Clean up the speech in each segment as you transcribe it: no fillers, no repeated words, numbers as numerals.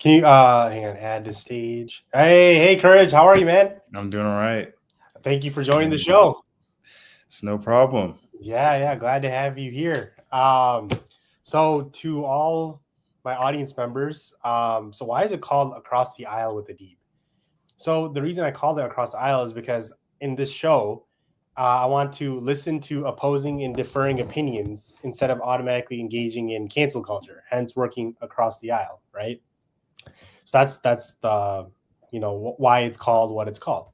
Can you hang on, add to stage? Hey, Courage, how are you, man? I'm doing all right. Thank you for joining the show. It's no problem. Yeah, glad to have you here. So to all my audience members, so why is it called Across the Aisle with Adeeb? So the reason I called it Across the Aisle is because in this show, I want to listen to opposing and differing opinions instead of automatically engaging in cancel culture, hence working across the aisle, right? So that's the why it's called what it's called.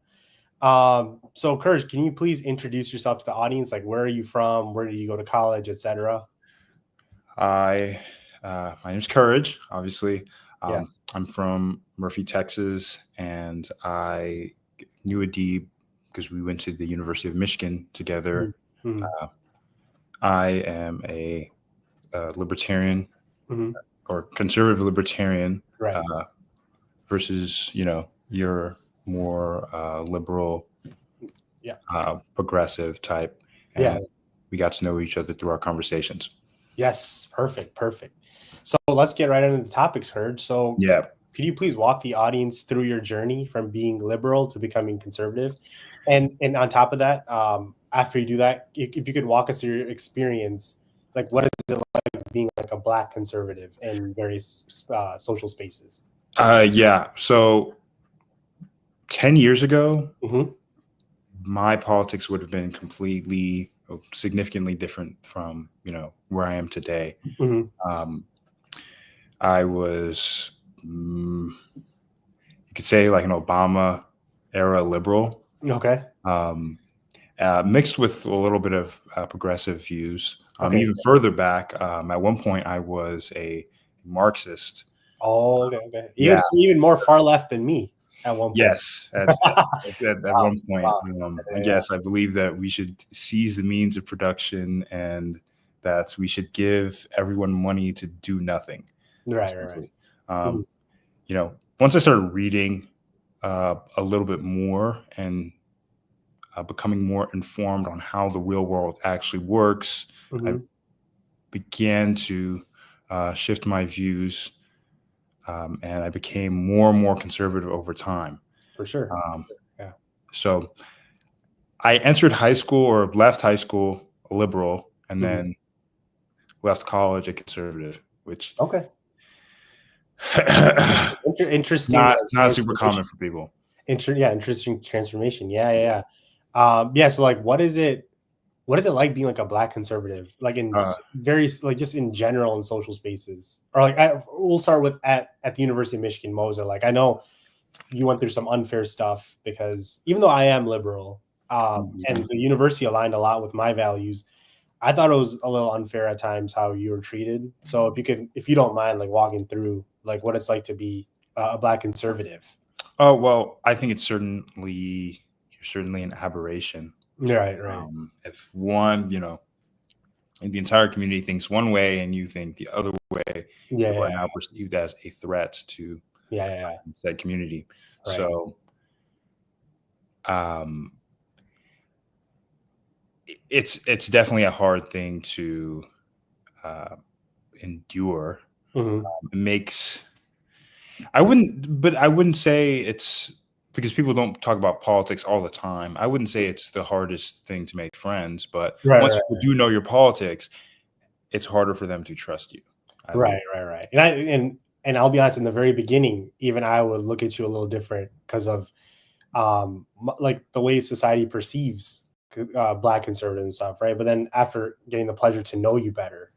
So Courage, can you please introduce yourself to the audience? Like, where are you from? Where did you go to college, etc.? My name's Courage. Obviously, Yeah. I'm from Murphy, Texas, and I knew Adeeb because we went to the University of Michigan together. Mm-hmm. I am a libertarian Mm-hmm. or conservative libertarian, Right. versus you're more liberal, Yeah. Progressive type, and Yeah. we got to know each other through our conversations. Yes. Perfect. So let's get right into the topics, Courage. So Yeah. could you please walk the audience through your journey from being liberal to becoming conservative? And on top of that, after you do that, if you could walk us through your experience, like what is it like being like a Black conservative in various social spaces? Yeah. So 10 years ago, Mm-hmm. my politics would have been significantly different from, where I am today. Mm-hmm. I was, you could say, like an Obama era liberal, Okay. mixed with a little bit of progressive views. Okay. Even further back, at one point, I was a Marxist. Oh, okay. Yeah. Even more far left than me at one point. Yes, at Wow, one point, wow. I guess I believe that we should seize the means of production and that we should give everyone money to do nothing. Right. Essentially. Mhm. Once I started reading a little bit more and becoming more informed on how the real world actually works, I Mhm. began to shift my views, and I became more and more conservative over time. For sure. Um, Yeah. So I entered high school or left high school a liberal and Mhm. then left college a conservative, which Okay. Interesting. not super Transformation. common for people. Interesting transformation. Yeah. So like, what is it? What is it like being like a Black conservative, like in Uh, various, like just in general in social spaces, or like we'll start with at the University of Michigan, Mosa. Like I know you went through some unfair stuff because even though I am liberal, and the university aligned a lot with my values, I thought it was a little unfair at times how you were treated. So if you don't mind, like walking through like what it's like to be a Black conservative. oh, well, I think you're certainly an aberration. Right. If one, the entire community thinks one way and you think the other way, you are Yeah. now perceived as a threat to Yeah. that community. Right. So, um, it's definitely a hard thing to uh, endure. Mm-hmm. It makes I wouldn't say it's because people don't talk about politics all the time. I wouldn't say it's the hardest thing to make friends, but once Right. people do know your politics, it's harder for them to trust you. I believe. Right. And I'll be honest, in the very beginning, even I would look at you a little different because of like the way society perceives Black conservative and stuff, right? But then after getting the pleasure to know you better,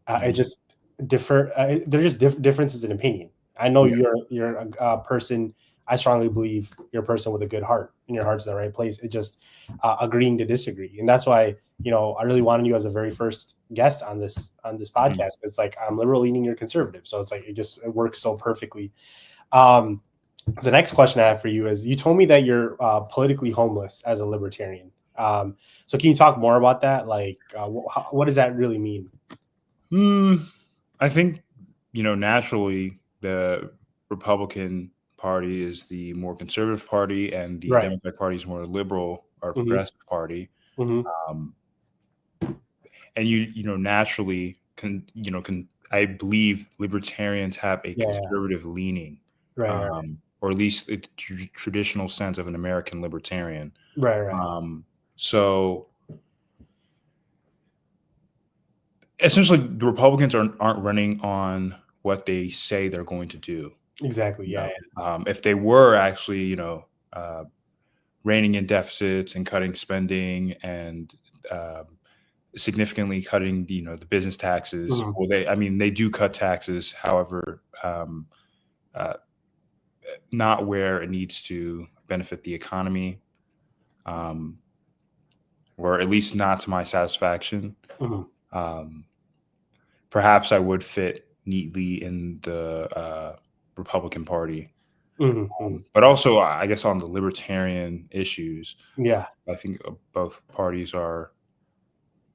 it Mhm. just differ. They're just differences in opinion. I know Yeah. you're a person. I strongly believe you're a person with a good heart, and your heart's in the right place. It just agreeing to disagree, and that's why I really wanted you as a very first guest on this Mhm. podcast. It's like I'm liberal leaning, you're conservative, so it's like it works so perfectly. Um, the next question I have for you is: you told me that you're politically homeless as a libertarian. So can you talk more about that? Like, what does that really mean? I think naturally the Republican Party is the more conservative party, and the Right. Democratic Party is more liberal or Hmm. progressive party. Hmm. Um, and you naturally can I believe libertarians have a Yeah. conservative leaning, Right. or at least the traditional sense of an American libertarian. Right. So essentially, the Republicans aren't running on what they say they're going to do. Exactly. Yeah. If they were actually, reining in deficits and cutting spending and significantly cutting the business taxes. Mhm. Well, they do cut taxes, however, uh, not where it needs to benefit the economy, or at least not to my satisfaction. Mhm. Perhaps I would fit neatly in the Republican Party. But also, I guess on the libertarian issues, Yeah. I think both parties are.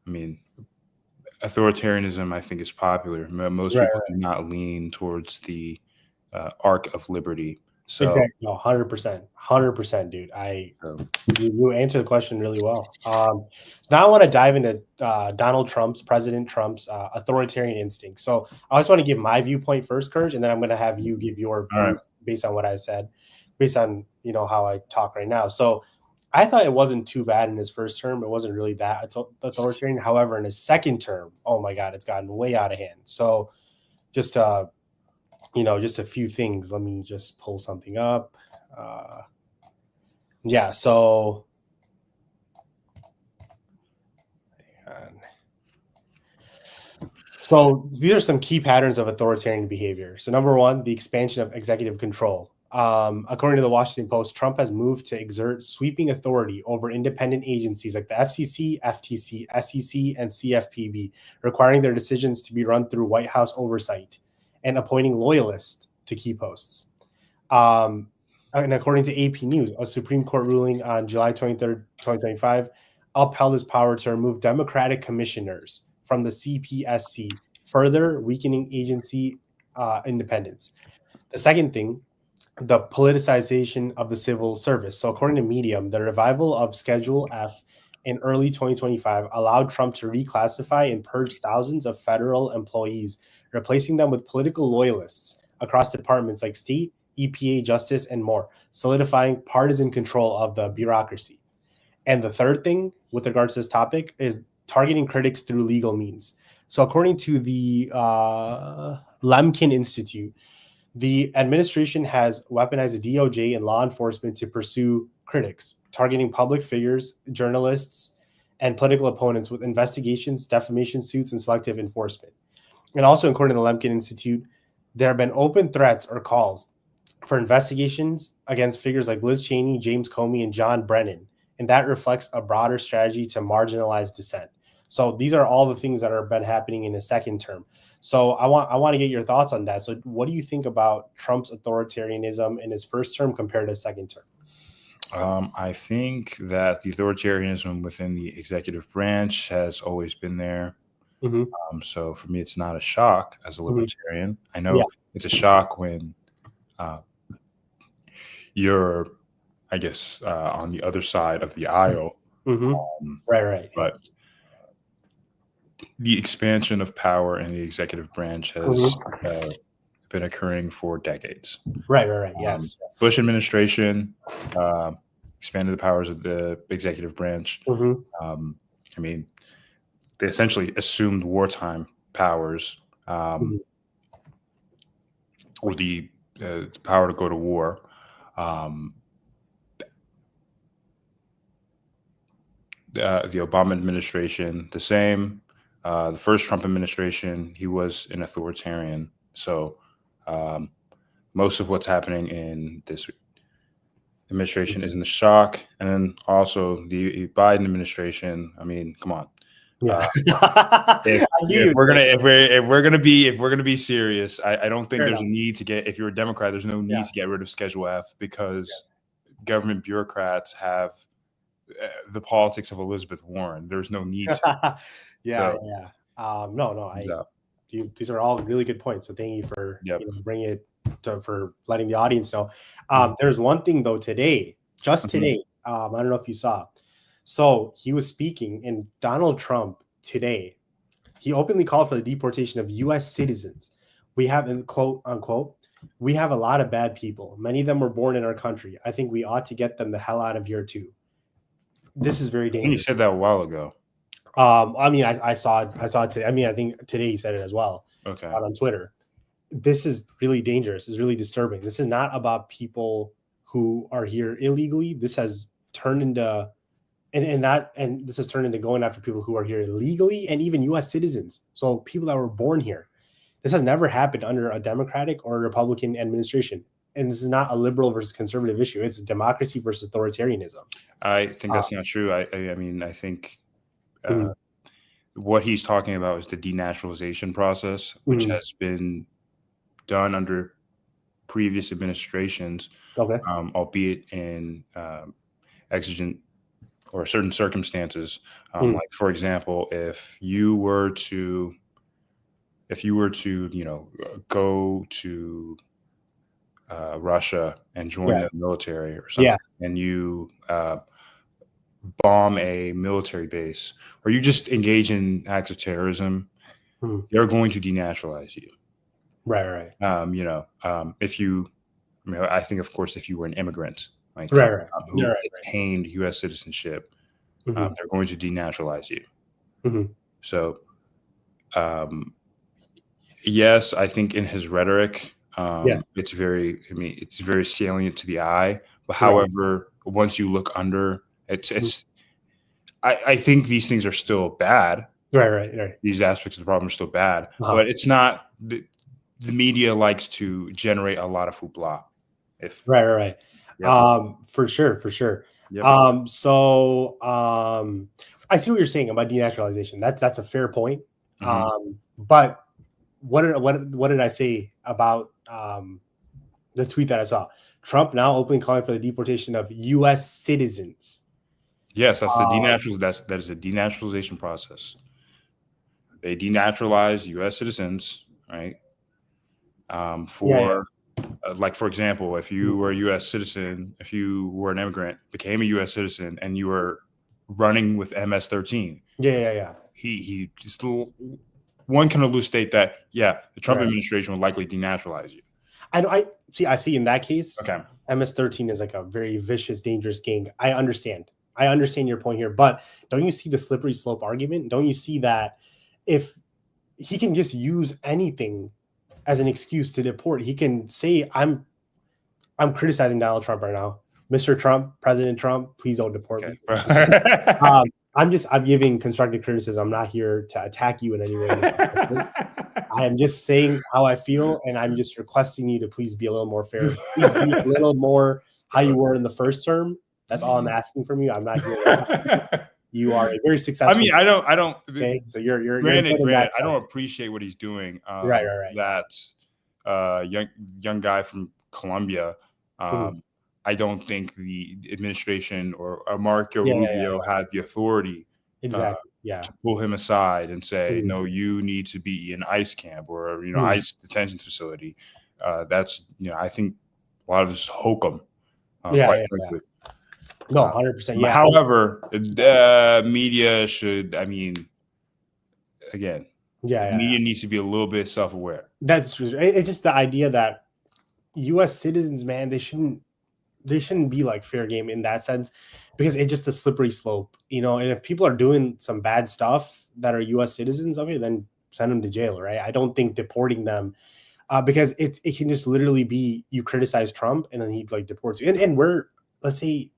I mean, authoritarianism, I think, is popular. Most Right. people do not lean towards the arc of liberty. So, Exactly. No, 100%, dude. You answered the question really well. So now I want to dive into President Trump's authoritarian instinct. So I just want to give my viewpoint first, Courage, and then I'm going to have you give your all right. views based on what I said, based on how I talk right now. So I thought it wasn't too bad in his first term. It wasn't really that authoritarian. However, in his second term, oh my God, it's gotten way out of hand. So just just a few things. Let me just pull something up. Yeah, so these are some key patterns of authoritarian behavior. So number one, the expansion of executive control. According to the Washington Post, Trump has moved to exert sweeping authority over independent agencies like the FCC, FTC, SEC, and CFPB, requiring their decisions to be run through White House oversight and appointing loyalists to key posts. And according to AP News, a Supreme Court ruling on July 23rd, 2025, upheld his power to remove Democratic commissioners from the CPSC, further weakening agency independence. The second thing, the politicization of the civil service. So, according to Medium, the revival of Schedule F in early 2025 allowed Trump to reclassify and purge thousands of federal employees, replacing them with political loyalists across departments like state, EPA, justice, and more, solidifying partisan control of the bureaucracy. And the third thing with regards to this topic is targeting critics through legal means. So, according to the Lemkin Institute, the administration has weaponized the DOJ and law enforcement to pursue critics, targeting public figures, journalists, and political opponents with investigations, defamation suits, and selective enforcement. And also, according to the Lemkin Institute, there have been open threats or calls for investigations against figures like Liz Cheney, James Comey, and John Brennan. And that reflects a broader strategy to marginalize dissent. So these are all the things that have been happening in the second term. So I want to get your thoughts on that. So what do you think about Trump's authoritarianism in his first term compared to second term? I think that the authoritarianism within the executive branch has always been there. So for me, it's not a shock as a libertarian. I know it's a shock when you're, I guess, on the other side of the aisle. Right. But the expansion of power in the executive branch has been occurring for decades. Right. Yes. Bush administration expanded the powers of the executive branch. I mean, they essentially assumed wartime powers, or the power to go to war. The Obama administration, the same. The first Trump administration, he was an authoritarian. So most of what's happening in this administration isn't a shock. And then also the Biden administration. I mean, come on. If we're gonna be serious, I don't think there's a need to get. If you're a Democrat, there's no need to get rid of Schedule F because government bureaucrats have the politics of Elizabeth Warren. There's no need to. These are all really good points. So thank you for bringing it for letting the audience know. There's one thing though today, today. I don't know if you saw. So he was speaking, and Donald Trump today He openly called for the deportation of U.S. citizens. We have, in quote unquote, we have a lot of bad people. Many of them were born in our country. I think we ought to get them the hell out of here too. This is very I think dangerous. you said that a while ago. I mean, I saw it today. I mean, I think today he said it as well. Okay. On Twitter. This is really dangerous. It's really disturbing. This is not about people who are here illegally. This has turned into and this has turned into going after people who are here illegally and even U.S. citizens. So people that were born here. This has never happened under a Democratic or a Republican administration. And this is not a liberal versus conservative issue. It's democracy versus authoritarianism. I think that's not true. I mean, I think Mhm. what he's talking about is the denaturalization process, which Mhm. has been done under previous administrations, Okay. albeit in exigent or certain circumstances. Like, for example, if you were to, go to Russia and join the military or something, and you bomb a military base, or you just engage in acts of terrorism, they're going to denaturalize you. Right. If you, I think, of course, if you were an immigrant, like who attained U.S. citizenship, they're going to denaturalize you. So, yes, I think in his rhetoric, it's very salient to the eye. But however, once you look under, I think these things are still bad. Right. These aspects of the problem are still bad, but it's not. The media likes to generate a lot of hoopla. Right. Yep. For sure. Yep. So I see what you're saying about denaturalization. That's a fair point. But what did I say about the tweet that I saw? Trump now openly calling for the deportation of U.S. citizens. Yes, that's that is a denaturalization process. They denaturalize U.S. citizens, right? Like, for example, if you were a U.S. citizen, if you were an immigrant, became a U.S. citizen, and you were running with MS-13, he still, one can elucidate that, the Trump administration would likely denaturalize you. I see in that case, MS-13 is like a very vicious, dangerous gang. I understand your point here, but don't you see the slippery slope argument? Don't you see that if he can just use anything as an excuse to deport, he can say, I'm criticizing Donald Trump right now. Mr. Trump, President Trump, please don't deport me. I'm giving constructive criticism. I'm not here to attack you in any way. I am just saying how I feel, and I'm just requesting you to please be a little more fair. Please be a little more how you were in the first term. That's all I'm asking from you. I'm not here. You are a very successful. I mean, I don't. Okay, so you're granted. I don't appreciate what he's doing. Right. That young guy from Colombia. I don't think the administration or Marco Rubio had the authority to pull him aside and say, no, you need to be in ICE camp or ICE detention facility. That's I think a lot of this is hokum. Quite frankly. No, 100%. Yeah. However, the media should. I mean, again, media needs to be a little bit self-aware. That's true. It's just the idea that U.S. citizens, man, they shouldn't be like fair game in that sense, because it's just a slippery slope, And if people are doing some bad stuff that are U.S. citizens, okay, then send them to jail, right? I don't think deporting them, because it can just literally be you criticize Trump and then he like deports you, and we're, let's say,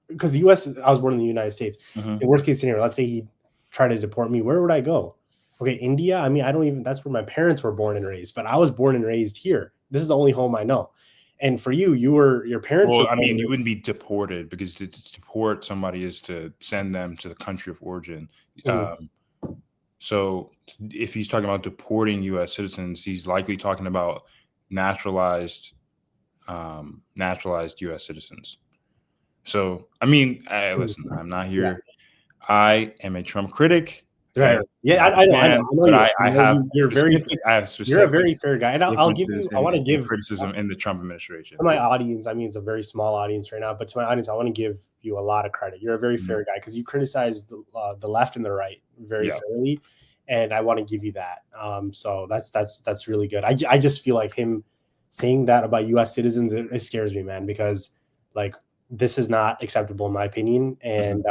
because the U.S. I was born in the United States. The worst case scenario, let's say he tried to deport me. Where would I go? Okay, India. I mean, that's where my parents were born and raised, but I was born and raised here. This is the only home I know. And for you, your parents. Well, I mean, you wouldn't be deported, because to deport somebody is to send them to the country of origin. So if he's talking about deporting U.S. citizens, he's likely talking about naturalized U.S. citizens. So, I mean, listen, I'm not here. I am a Trump critic. Right. Yeah, I know. You're a very fair guy. And I'll give you, I want to give criticism in the Trump administration. To my audience, I mean, it's a very small audience right now, but to my audience, I want to give you a lot of credit. You're a very fair guy, because you criticize the left and the right very fairly. and I want to give you that. So that's really good. I just feel like him saying that about U.S. citizens, it scares me, man, because like this is not acceptable in my opinion, and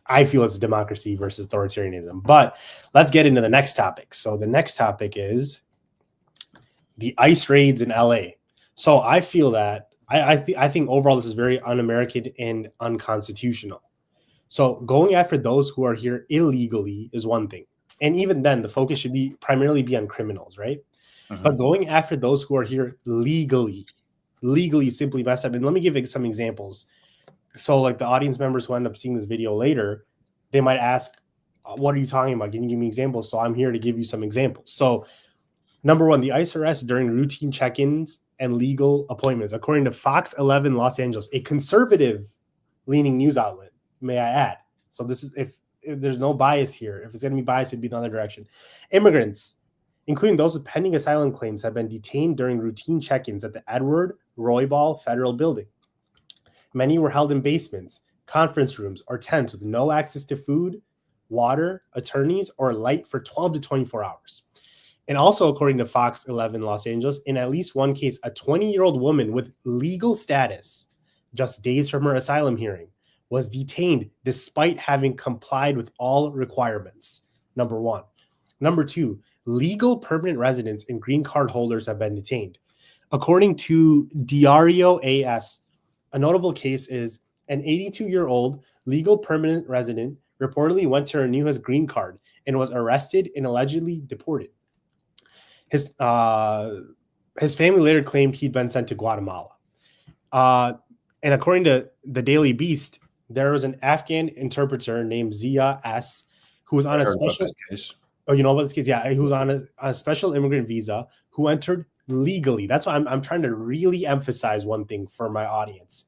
I feel it's democracy versus authoritarianism. But let's get into the next topic. So the next topic is the ICE raids in LA. So I feel that I think overall this is very un-American and unconstitutional. So going after those who are here illegally is one thing. And even then, the focus should be primarily be on criminals, right? But going after those who are here legally simply messed up. And let me give some examples. So like the audience members who end up seeing this video later, they might ask, what are you talking about? Can you give me examples? So I'm here to give you some examples. So number one, the ICE arrest during routine check-ins and legal appointments, according to Fox 11 Los Angeles, a conservative-leaning news outlet, may I add. So this is if there's no bias here. If it's going to be biased, it'd be the other direction. Immigrants, including those with pending asylum claims, have been detained during routine check-ins at the Edward Roybal Federal Building. Many were held in basements, conference rooms, or tents with no access to food, water, attorneys, or light for 12 to 24 hours. And also, according to Fox 11 Los Angeles, in at least one case, a 20-year-old woman with legal status, just days from her asylum hearing, was detained despite having complied with all requirements. Number one. Number two, legal permanent residents and green card holders have been detained. According to Diario AS, a notable case is an 82-year-old legal permanent resident reportedly went to renew his green card and was arrested and allegedly deported. His family later claimed he'd been sent to Guatemala. And according to the Daily Beast, there was an Afghan interpreter named Zia S. who was on a special case. Oh, you know about this case? Yeah, who was on a special immigrant visa who entered legally. That's why I'm trying to really emphasize one thing for my audience.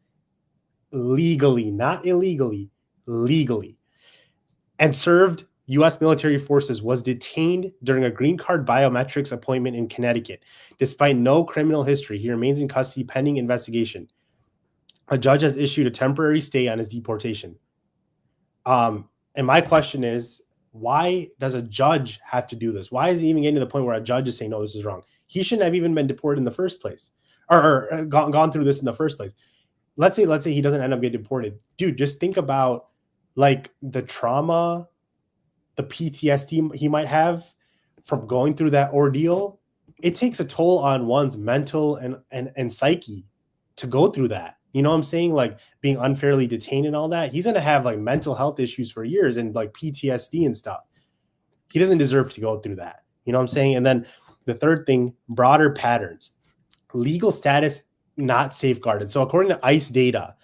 Legally, not illegally, legally. And served U.S. military forces, was detained during a green card biometrics appointment in Connecticut. Despite no criminal history, he remains in custody pending investigation. A judge has issued a temporary stay on his deportation. And my question is, why does a judge have to do this? Why is he even getting to the point where a judge is saying, no, this is wrong? He shouldn't have even been deported in the first place, or gone through this in the first place. Let's say he doesn't end up getting deported. Dude, just think about like the trauma, the PTSD he might have from going through that ordeal. It takes a toll on one's mental and psyche to go through that. You know what I'm saying? Like being unfairly detained and all that. He's going to have like mental health issues for years and like PTSD and stuff. He doesn't deserve to go through that. You know what I'm saying? And then the third thing, broader patterns. Legal status not safeguarded. So according to ICE data,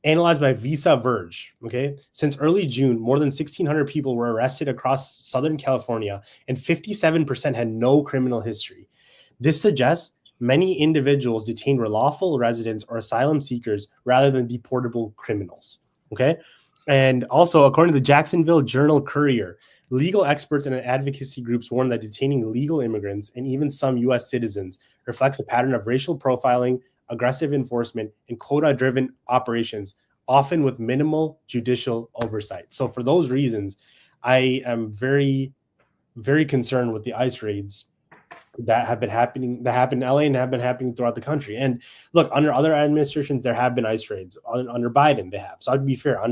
analyzed by Visa Verge, okay, since early June, more than 1,600 people were arrested across Southern California, and 57% had no criminal history. This suggests many individuals detained were lawful residents or asylum seekers rather than deportable criminals, okay? And also, according to the Jacksonville Journal-Courier, legal experts and advocacy groups warn that detaining legal immigrants and even some U.S. citizens reflects a pattern of racial profiling, aggressive enforcement, and quota-driven operations, often with minimal judicial oversight. So for those reasons, I am very, very concerned with the ICE raids that happened in LA and have been happening throughout the country. And look, under other administrations, there have been ICE raids. Under Biden, they have. So I'd be fair. I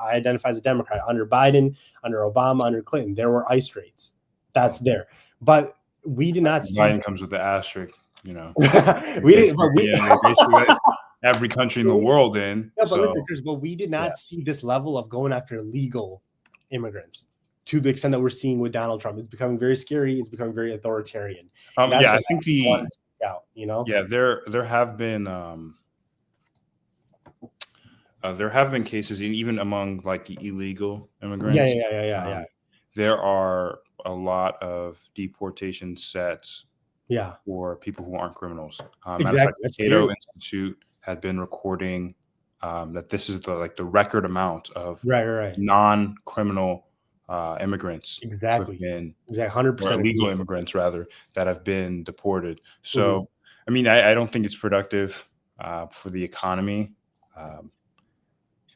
identify as a Democrat. Under Biden, under Obama, under Clinton, there were ICE raids. That's there. But we did not see. Biden comes with the asterisk, you know. We didn't. Every country in the world in. Yeah, but listen, Chris, but we did not see this level of going after legal immigrants to the extent that we're seeing with Donald Trump. It's becoming very scary. It's becoming very authoritarian. I think there have been cases even among like the illegal immigrants. Yeah. There are a lot of deportation sets for people who aren't criminals. Exactly. The Cato Institute had been recording that this is the record amount of non-criminal immigrants, exactly 100% legal immigrants rather, that have been deported. So I mean, I don't think it's productive for the economy in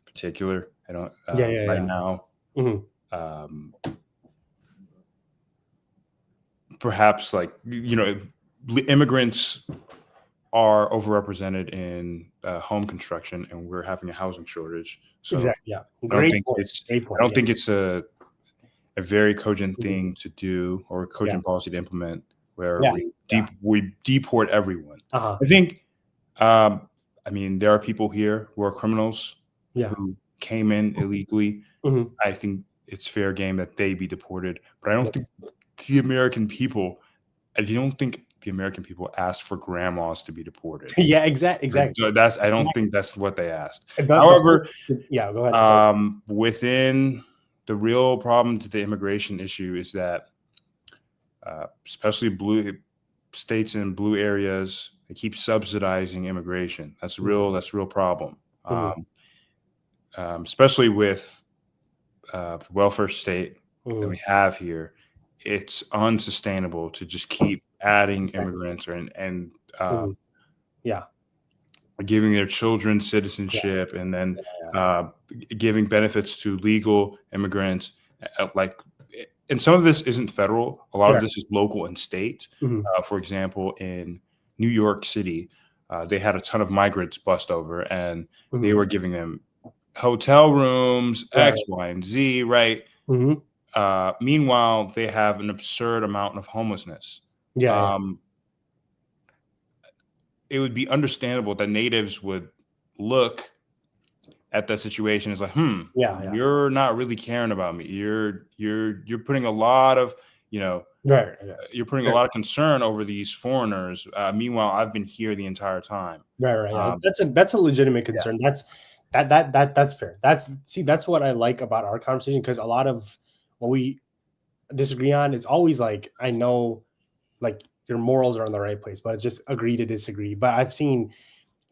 particular. I don't now. perhaps like, immigrants are overrepresented in home construction, and we're having a housing shortage. So Exactly. Yeah. I don't Great think point. it's Great I point. don't Yeah. think it's a very cogent Mhm. thing to do, or a cogent policy to implement, where Yeah. we deport everyone. Uh-huh. I think, I mean, there are people here who are criminals Yeah. who came in illegally. Mhm. I think it's fair game that they be deported, but I don't Yeah. think the American people. I don't think the American people asked for grandmas to be deported. Yeah. Exactly. Exactly. I don't think that's what they asked. The However, yeah. Go ahead. within the real problem to the immigration issue is that, especially blue states in blue areas, they keep subsidizing immigration. That's a real problem. Mhm. Especially with the welfare state that Mhm. we have here, it's unsustainable to just keep adding Exactly. immigrants and Mhm. Yeah. giving their children Yeah. citizenship, and then Yeah. giving benefits to legal immigrants. Like, and some of this isn't federal. A lot of Right. this is local and state. Mhm. For example, in New York City, they had a ton of migrants bust over, and they Mhm. were giving them hotel rooms, Right. X, Y, and Z, right? Mhm. Meanwhile, they have an absurd amount of homelessness. Yeah. Yeah. Um, it would be understandable that natives would look at that situation as like, Yeah. Yeah. you're not really caring about me. You're putting a lot of, Right. Yeah. you're putting a Right. lot of concern over these foreigners. Meanwhile, I've been here the entire time. Right. Right. Yeah. Um, That's a legitimate yeah. concern. That's fair. That's what I like about our conversation, because a lot of what we disagree on, it's always like, I know, like, your morals are in the right place, but it's just agree to disagree. But I've seen,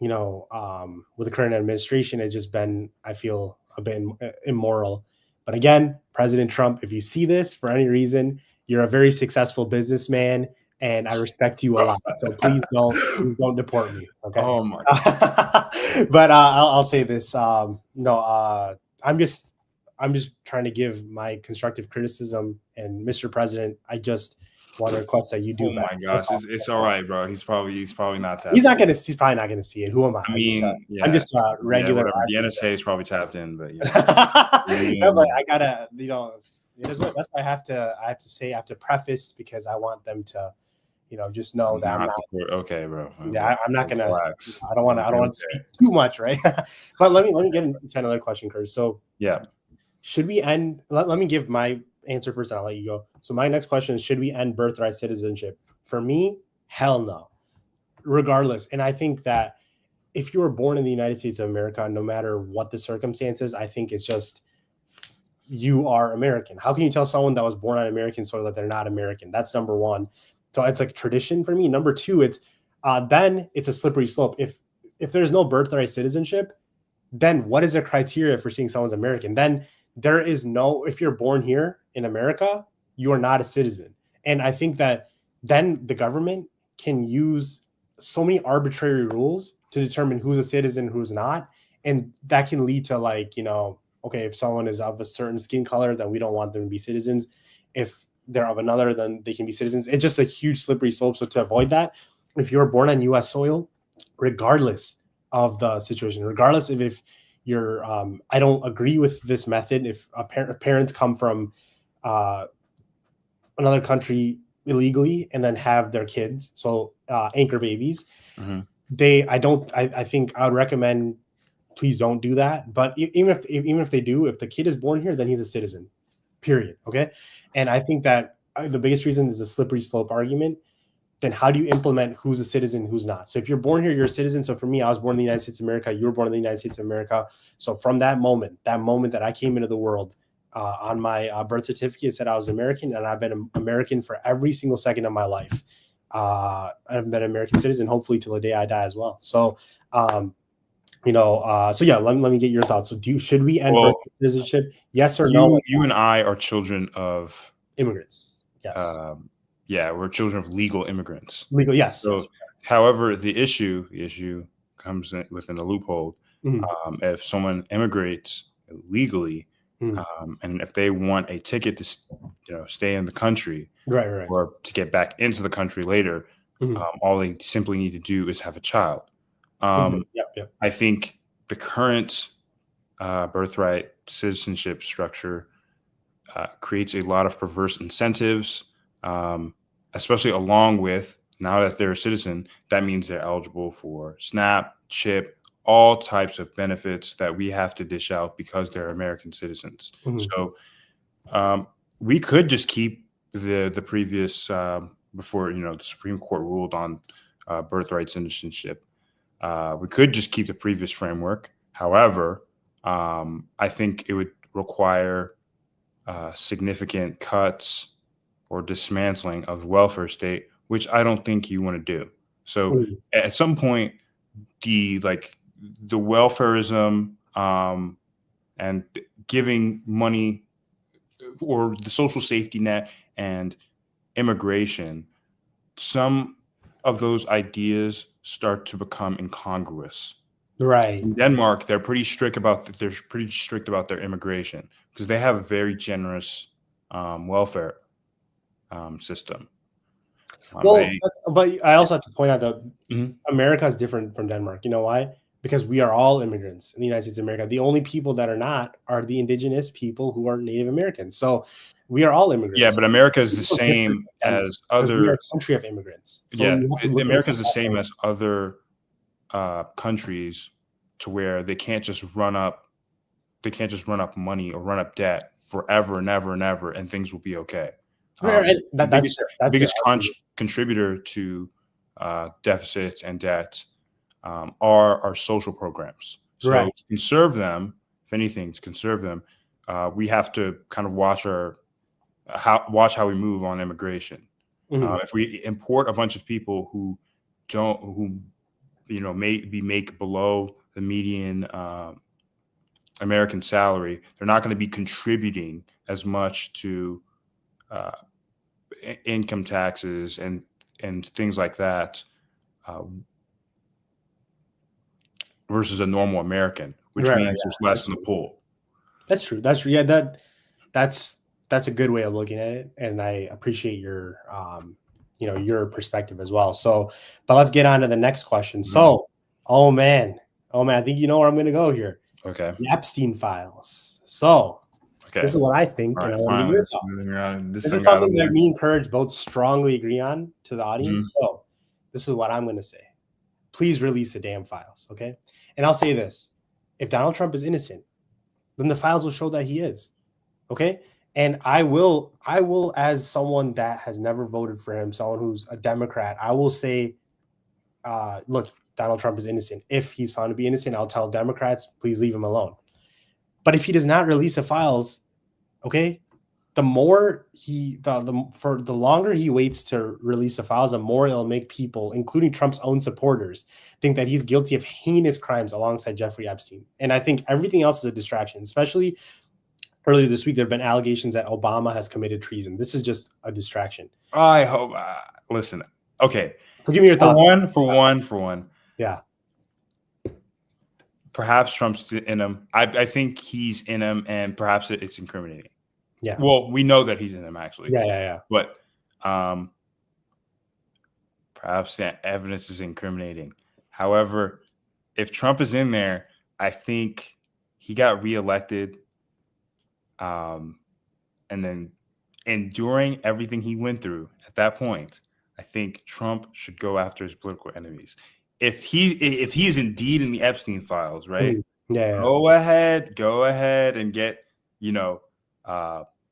with the current administration, it's just been, I feel, a bit immoral. But again, President Trump, if you see this for any reason, you're a very successful businessman, and I respect you a lot. So please don't deport me. Okay. Oh my But I'll say this. No, I'm just trying to give my constructive criticism. And Mr. President, I just want to request that you do Oh better. my That's gosh, all. it's all right, bro. He's probably not tapped He's in. not gonna. He's probably not gonna see it. Who am I? I mean, I'm just a yeah, regular. whatever. The NSA is probably tapped in, but Yeah, but I gotta, it is what that's why I have to say, I have to preface, because I want them to, just know that I'm not. Okay, bro. Yeah, I'm not gonna. Relax. I don't want to speak too much, right? But let me get into another question, Kurt. So Yeah. should we end? Let me give my answer first, and I'll let you go. So my next question is: should we end birthright citizenship? For me, hell no. Regardless, and I think that if you were born in the United States of America, no matter what the circumstances, I think it's just, you are American. How can you tell someone that was born on American soil that they're not American? That's number one. So it's like tradition for me. Number two, it's then it's a slippery slope. If there's no birthright citizenship, then what is the criteria for seeing someone's American? Then there is no, if you're born here in America, you are not a citizen. And I think that then the government can use so many arbitrary rules to determine who's a citizen, who's not. And that can lead to, like, okay, if someone is of a certain skin color, then we don't want them to be citizens. If they're of another, then they can be citizens. It's just a huge slippery slope. So to avoid that, if you're born on US soil, regardless of the situation, regardless if you're, I don't agree with this method. If parents come from another country illegally and then have their kids, so anchor babies, Mm-hmm. I think I would recommend, please don't do that. But even if they do, if the kid is born here, then he's a citizen, period. Okay. And I think that the biggest reason is the slippery slope argument. Then how do you implement who's a citizen, who's not? So if you're born here, you're a citizen. So for me, I was born in the United States of America. You were born in the United States of America. So from that moment that I came into the world, on my birth certificate, it said I was American, and I've been an American for every single second of my life. I've been an American citizen, hopefully till the day I die as well. So, so yeah, let me get your thoughts. So should we end birth citizenship? Yes or no? You and I are children of immigrants. Yes. Yeah, we're children of legal immigrants. Legal, yes. So, yes. However, the issue comes within a loophole. Mm-hmm. If someone immigrates legally, And if they want a ticket to stay in the country, Right. or to get back into the country later, all they simply need to do is have a child. Exactly. Yep. I think the current birthright citizenship structure creates a lot of perverse incentives, especially along with, now that they're a citizen, that means they're eligible for SNAP, CHIP, all types of benefits that we have to dish out because they're American citizens. So we could just keep the previous, before the Supreme Court ruled on birthright citizenship. We could just keep the previous framework. However, I think it would require significant cuts or dismantling of the welfare state, which I don't think you want to do. So at some point, the welfarism and giving money, or the social safety net and immigration, some of those ideas start to become incongruous. Right. In Denmark, they're pretty strict about their immigration because they have a very generous welfare system. But I also have to point out that America is different from Denmark. You know why? Because we are all immigrants in the United States of America. The only people that are not are the indigenous people who are Native Americans. So we are all immigrants. Yeah, but America is the same as other. We are a country of immigrants. So America is the same as other countries, to where they can't just run up money or run up debt forever and ever and ever, and things will be okay. The biggest contributor to deficits and debt are our social programs. So to conserve them, if anything, we have to kind of watch how we move on immigration. If we import a bunch of people who maybe make below the median American salary, they're not going to be contributing as much to income taxes and things like that versus a normal American, which means there's less in the pool. That's true. Yeah, that's a good way of looking at it, and I appreciate your your perspective as well. So, but let's get on to the next question. So, oh man, I think you know where I'm going to go here. Okay. The Epstein files. So, this is what I think. Right, this is something that me and Courage both strongly agree on to the audience. So, this is what I'm going to say. Please release the damn files, okay? And I'll say this: if Donald Trump is innocent, then the files will show that he is, okay? And I will, as someone that has never voted for him, someone who's a Democrat, I will say, look, Donald Trump is innocent. If he's found to be innocent, I'll tell Democrats, please leave him alone. But if he does not release the files, okay, the longer he waits to release the files, the more it'll make people, including Trump's own supporters, think that he's guilty of heinous crimes alongside Jeffrey Epstein. And I think everything else is a distraction. Especially earlier this week, there have been allegations that Obama has committed treason. This is just a distraction. I hope. Listen, okay. So give me your thoughts. For one. Yeah. Perhaps Trump's in him. I think he's in him, and perhaps it's incriminating. Yeah. Well, we know that he's in him, actually. Yeah. But perhaps that evidence is incriminating. However, if Trump is in there, I think he got reelected. And then enduring everything he went through at that point, I think Trump should go after his political enemies. If he is indeed in the Epstein files, right? Go ahead and get,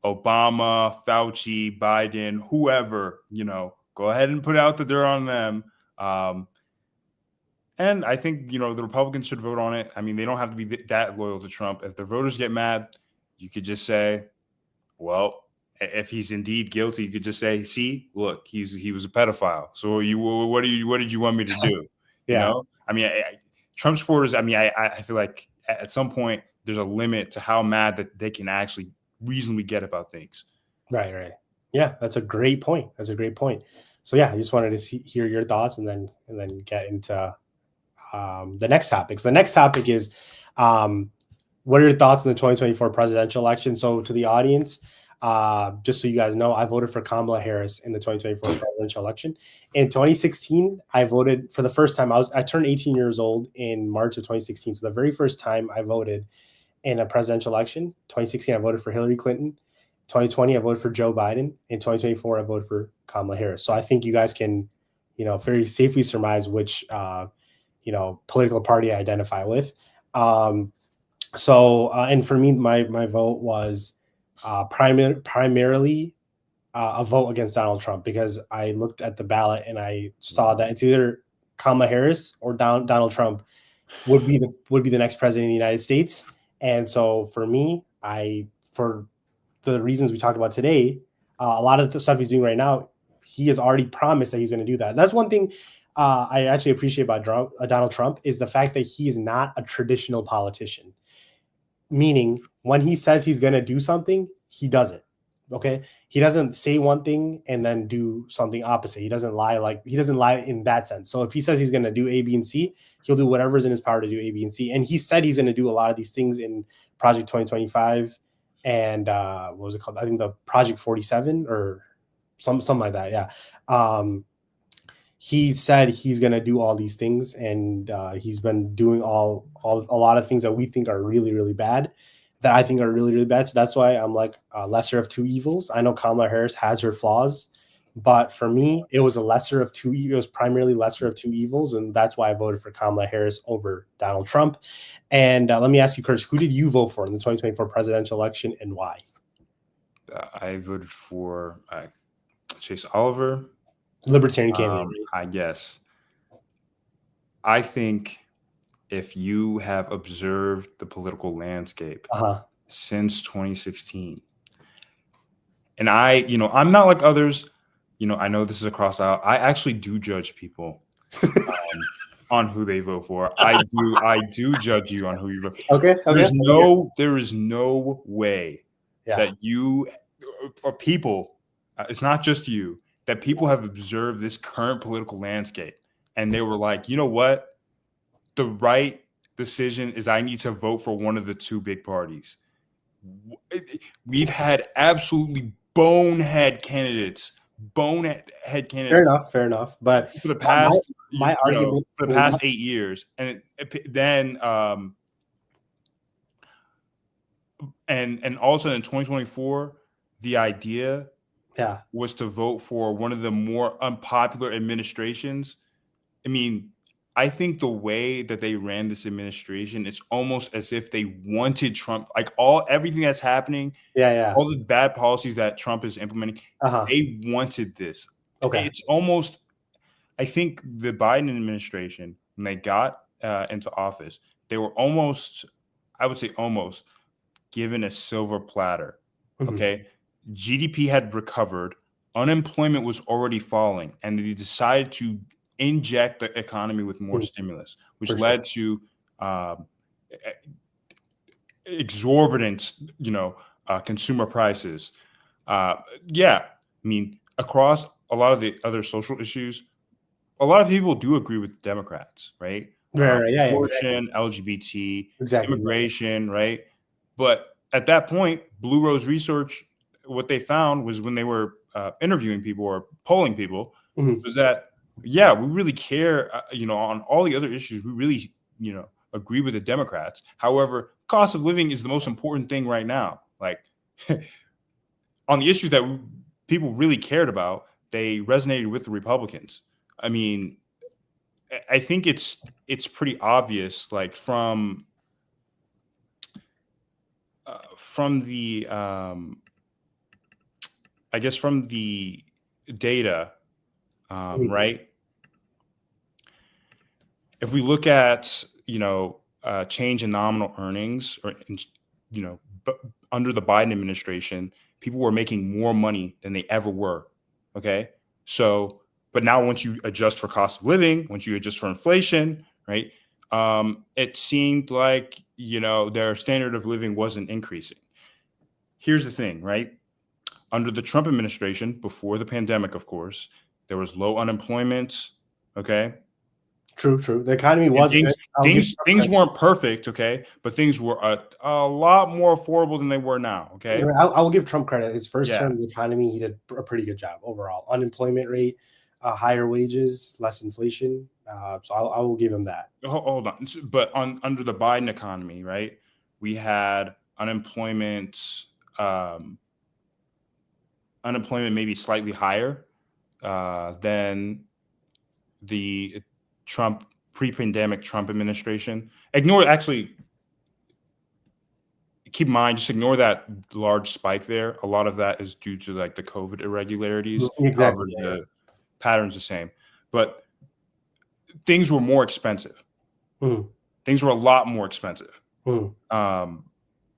Obama, Fauci, Biden, whoever, go ahead and put out the dirt on them. And I think, the Republicans should vote on it. I mean, they don't have to be that loyal to Trump. If the voters get mad, you could just say, well, if he's indeed guilty, you could just say, see, look, he was a pedophile. So what did you want me to do? I mean, Trump supporters, I mean, I feel like at some point there's a limit to how mad that they can actually reasonably get about things. Right. Yeah, that's a great point. So yeah, I just wanted to hear your thoughts and then get into the next topic. So the next topic is what are your thoughts on the 2024 presidential election? So to the audience, just so you guys know, I voted for Kamala Harris in the 2024 presidential election. In 2016, I voted for the first time. I turned 18 years old in March of 2016. So the very first time I voted in a presidential election, 2016, I voted for Hillary Clinton. 2020, I voted for Joe Biden. In 2024, I voted for Kamala Harris. So I think you guys can, very safely surmise which, political party I identify with. And for me, my vote was primarily a vote against Donald Trump, because I looked at the ballot and I saw that it's either Kamala Harris or Donald Trump would be the next president of the United States. And so for me, for the reasons we talked about today, a lot of the stuff he's doing right now, he has already promised that he's going to do that. That's one thing I actually appreciate about Donald Trump, is the fact that he is not a traditional politician. Meaning, when he says he's going to do something, he does it. Okay. He doesn't say one thing and then do something opposite. He doesn't lie in that sense. So if he says he's going to do A, B, and C, he'll do whatever's in his power to do A, B, and C. And he said he's going to do a lot of these things in Project 2025 and what was it called? I think the Project 47 or something like that. Yeah. He said he's going to do all these things, and he's been doing a lot of things that we think are really, really bad, that I think are really, really bad. So that's why I'm like lesser of two evils. I know Kamala Harris has her flaws, but for me, it was it was primarily lesser of two evils. And that's why I voted for Kamala Harris over Donald Trump. And let me ask you, Curtis, who did you vote for in the 2024 presidential election, and why? I voted for Chase Oliver. Libertarian candidate. I guess. I think if you have observed the political landscape since 2016, and I'm not like others, I know this is a cross out. I actually do judge people on who they vote for. I do judge you on who you vote. Okay. There is no way that you or people, it's not just you, that people have observed this current political landscape and they were like, you know what? The right decision is I need to vote for one of the two big parties. We've had absolutely bonehead candidates. Fair enough. But for the past, argument for the past 8 years, and then and also in 2024, the idea was to vote for one of the more unpopular administrations. I mean, I think the way that they ran this administration, it's almost as if they wanted Trump, like everything that's happening, all the bad policies that Trump is implementing, they wanted this. Okay. It's almost, I think the Biden administration, when they got into office, they were almost, I would say almost, given a silver platter. Mm-hmm. Okay. GDP had recovered, unemployment was already falling, and they decided to inject the economy with more stimulus, which led to exorbitant, consumer prices. I mean, across a lot of the other social issues, a lot of people do agree with Democrats, right? Abortion, LGBT, immigration, right? But at that point, Blue Rose Research, what they found was when they were interviewing people or polling people, was that, we really care, on all the other issues. We really, agree with the Democrats. However, cost of living is the most important thing right now. Like on the issues that people really cared about, they resonated with the Republicans. I mean, I think it's pretty obvious, like from the I guess from the data, right? If we look at, change in nominal earnings, or, under the Biden administration, people were making more money than they ever were. Okay. So, but now once you adjust for cost of living, once you adjust for inflation, right, it seemed like, their standard of living wasn't increasing. Here's the thing, right? Under the Trump administration, before the pandemic, of course, there was low unemployment. Okay. True. The economy And was good. I'll give Trump things credit. weren't perfect, okay, but things were a lot more affordable than they were now, okay. I will give Trump credit. His first Yeah. term, the economy, he did a pretty good job overall. Unemployment rate, higher wages, less inflation. So I will give him that. Hold on. But under the Biden economy, right, we had um, unemployment maybe slightly higher than the pre-pandemic Trump administration. Actually, keep in mind, just ignore that large spike there. A lot of that is due to like the COVID irregularities. Exactly. However, the pattern's the same. But things were more expensive. Mm. Things were a lot more expensive. Mm.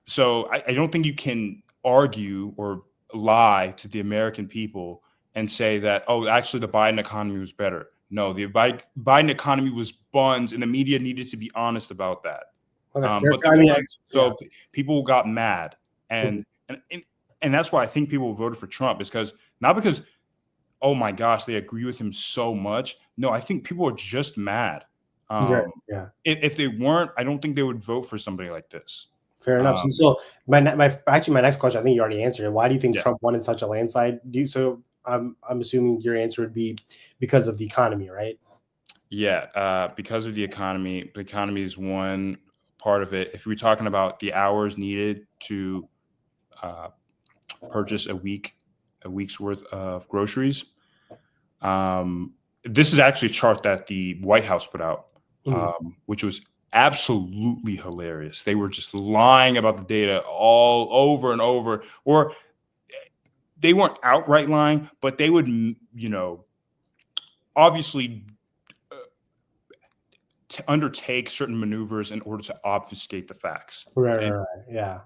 So I don't think you can argue or lie to the American people and say that, oh, actually the Biden economy was better. No, the Biden economy was buns, and the media needed to be honest about that. Okay. But they I mean, weren't. So yeah. people got mad, Mhm. and that's why I think people voted for Trump, is because not because, oh my gosh, they agree with him so much. No, I think people are just mad. Yeah. If they weren't, I don't think they would vote for somebody like this. Fair enough. So my next question, I think you already answered it. Why do you think Yeah. Trump won in such a landslide? I'm assuming your answer would be because of the economy, right? Yeah, because of the economy. The economy is one part of it. If we're talking about the hours needed to purchase a week's worth of groceries, this is actually a chart that the White House put out, which was absolutely hilarious. They were just lying about the data all over and over, or they weren't outright lying, but they would, obviously undertake certain maneuvers in order to obfuscate the facts. Okay? Right. Yeah.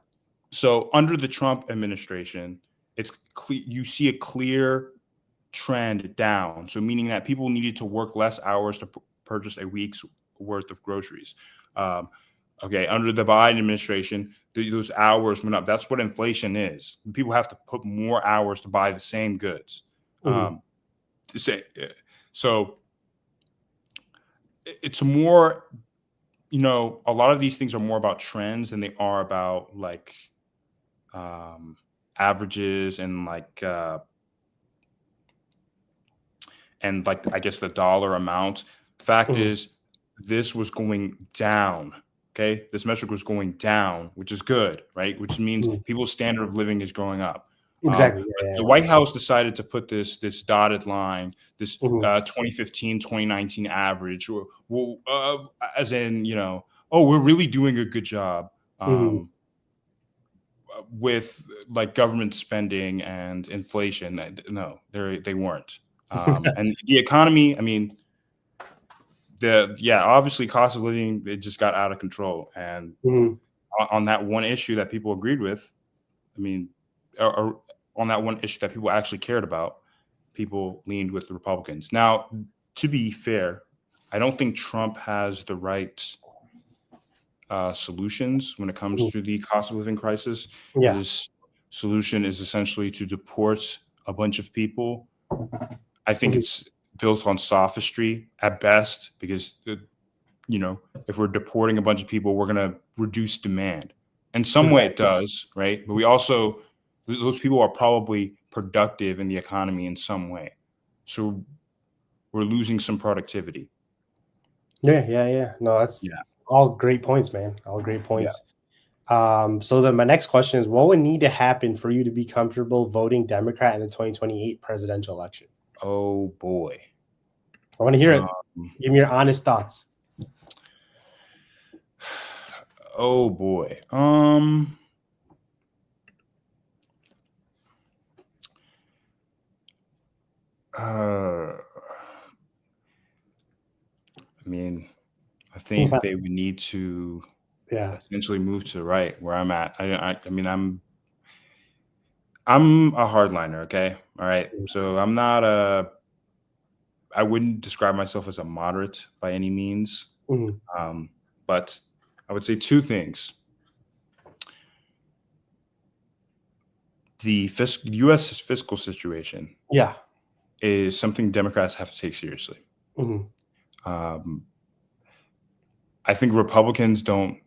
So under the Trump administration, it's you see a clear trend down. So meaning that people needed to work less hours to purchase a week's worth of groceries. Okay, under the Biden administration, those hours went up. That's what inflation is. People have to put more hours to buy the same goods. So it's more, a lot of these things are more about trends than they are about like averages and I guess the dollar amount. The fact is, this was going down. Okay, this metric was going down, which is good, right? Which means people's standard of living is going up. Exactly. The White House decided to put this dotted line, this 2015, 2019 average, or as in, oh, we're really doing a good job with like government spending and inflation. No, they weren't. And the economy, I mean, obviously cost of living, it just got out of control. And on that one issue that people agreed with, I mean, or on that one issue that people actually cared about, people leaned with the Republicans. Now, to be fair, I don't think Trump has the right solutions when it comes to the cost of living crisis. Yeah. His solution is essentially to deport a bunch of people. I think it's built on sophistry at best, because if we're deporting a bunch of people, we're going to reduce demand. In some way it does, right? But those people are probably productive in the economy in some way. So we're losing some productivity. Yeah. No, that's all great points, man. All great points. So then my next question is, what would need to happen for you to be comfortable voting Democrat in the 2028 presidential election? Oh boy. I want to hear it. Give me your honest thoughts. Oh boy. I mean, I think they would need to essentially move to the right where I'm at. I mean, I'm a hardliner, okay? All right. So I wouldn't describe myself as a moderate by any means. But I would say two things. The U.S. fiscal situation is something Democrats have to take seriously. I think Republicans don't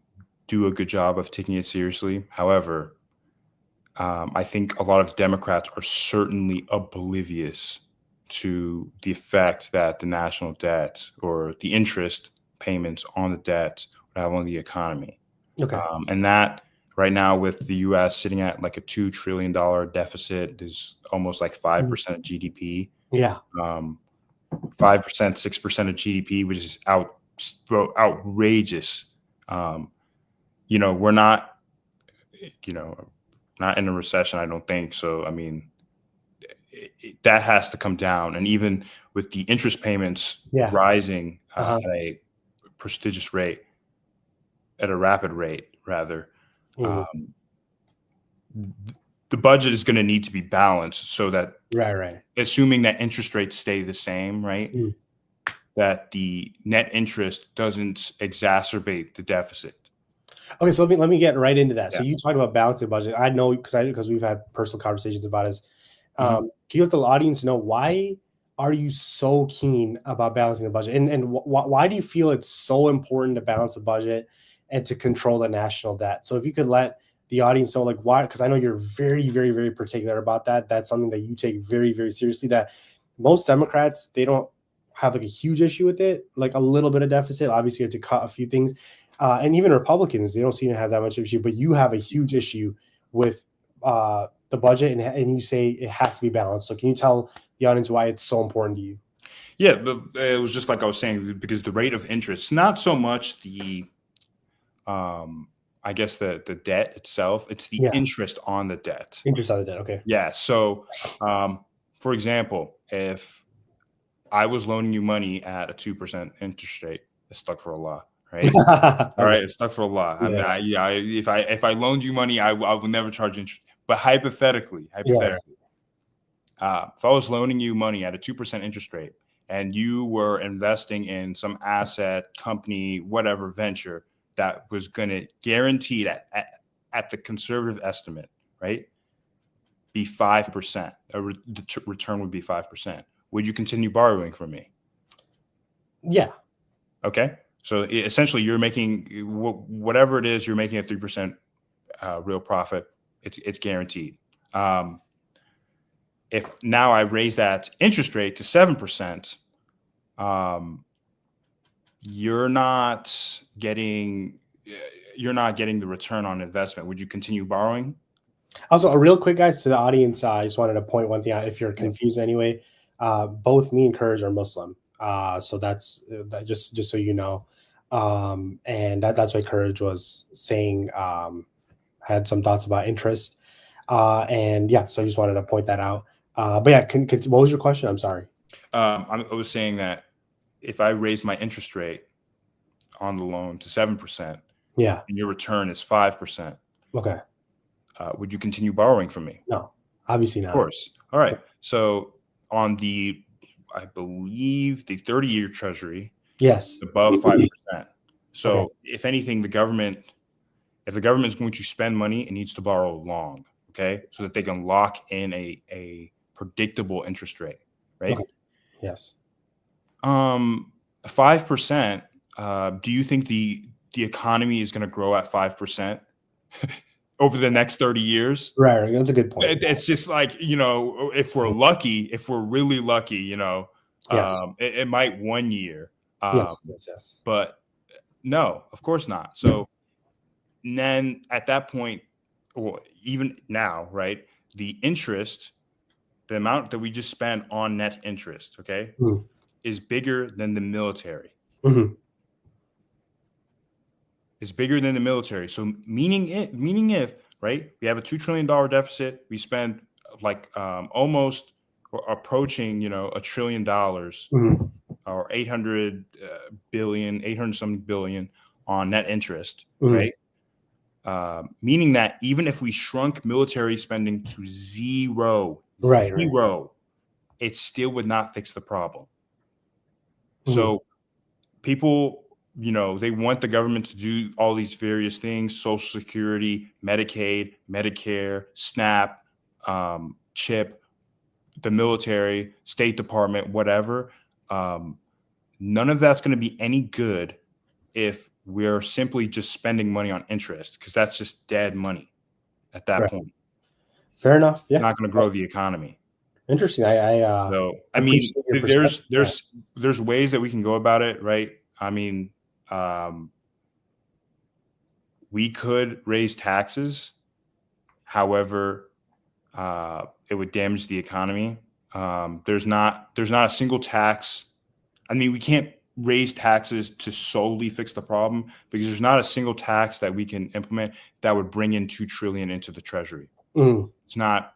do a good job of taking it seriously. However, I think a lot of Democrats are certainly oblivious to the effect that the national debt or the interest payments on the debt would have on the economy. Okay. And that right now, with the US sitting at like a $2 trillion deficit, is almost like 5% of GDP. Yeah. 5%, 6% of GDP, which is outrageous. We're not, not in a recession, I don't think. So, I mean, that has to come down. And even with the interest payments rising at a prestigious rate, at a rapid rate, rather, the budget is going to need to be balanced so that, assuming that interest rates stay the same, right, that the net interest doesn't exacerbate the deficit. Okay, so let me get right into that. So you talked about balancing budget. I know because we've had personal conversations about this. Can you let the audience know, why are you so keen about balancing the budget, and why do you feel it's so important to balance the budget and to control the national debt? So if you could let the audience know, like, why, because I know you're very, very, very particular about that. That's something that you take very, very seriously, that most Democrats, they don't have like a huge issue with it, like a little bit of deficit. Obviously, you have to cut a few things. And even Republicans, they don't seem to have that much issue, but you have a huge issue with the budget, and you say it has to be balanced. So can you tell the audience why it's so important to you? Yeah, but it was just like I was saying, because the rate of interest, not so much the, I guess the debt itself, it's the interest on the debt. Interest on the debt, okay. Yeah, so for example, if I was loaning you money at a 2% interest rate, it's stuck for a law. Right. All right. It's stuck for a law. If I loaned you money, I would never charge interest. But hypothetically, if I was loaning you money at a 2% interest rate and you were investing in some asset, company, whatever venture that was going to guarantee that at the conservative estimate, right, be 5%, the return would be 5%. Would you continue borrowing from me? Yeah. Okay. So essentially, you're making whatever it is, you're making a 3% real profit. It's guaranteed. If now I raise that interest rate to 7%, you're not getting the return on investment. Would you continue borrowing? Also, a real quick, guys, to the audience, I just wanted to point one thing out. If you're confused anyway, both me and Courage are Muslim. So that's just so you know. And that's why Courage was saying, had some thoughts about interest. And yeah, so I just wanted to point that out. But yeah, what was your question? I'm sorry. I was saying that if I raise my interest rate on the loan to 7%, and your return is 5%, okay, would you continue borrowing from me? No, obviously not. Of course. All right. So on the, I believe, the 30-year Treasury, above 5%. So if anything, if the government is going to spend money, it needs to borrow long, okay, so that they can lock in a predictable interest rate, right? Okay. Yes. 5%. Do you think the economy is going to grow at 5% over the next 30 years? Right. That's a good point. It's just like, if we're lucky, if we're really lucky, it might 1 year. Yes. But no, of course not. So then at that point, or even now, right, the interest, the amount that we just spend on net interest, okay, is bigger than the military. Is bigger than the military. So meaning if, right, we have a $2 trillion deficit, we spend like almost or approaching, $1 trillion, or 800 something billion on net interest, right? Meaning that even if we shrunk military spending to zero, it still would not fix the problem. So people, they want the government to do all these various things: Social Security, Medicaid, Medicare, SNAP, CHIP, the military, State Department, whatever. None of that's going to be any good if we're simply just spending money on interest, because that's just dead money at that point. Fair enough. Yeah. It's not going to grow the economy. Interesting. So, I mean, appreciate your perspective. there's ways that we can go about it, right? I mean, we could raise taxes. However, it would damage the economy. There's not a single tax. I mean, we can't raise taxes to solely fix the problem, because there's not a single tax that we can implement that would bring in $2 trillion into the treasury. It's not,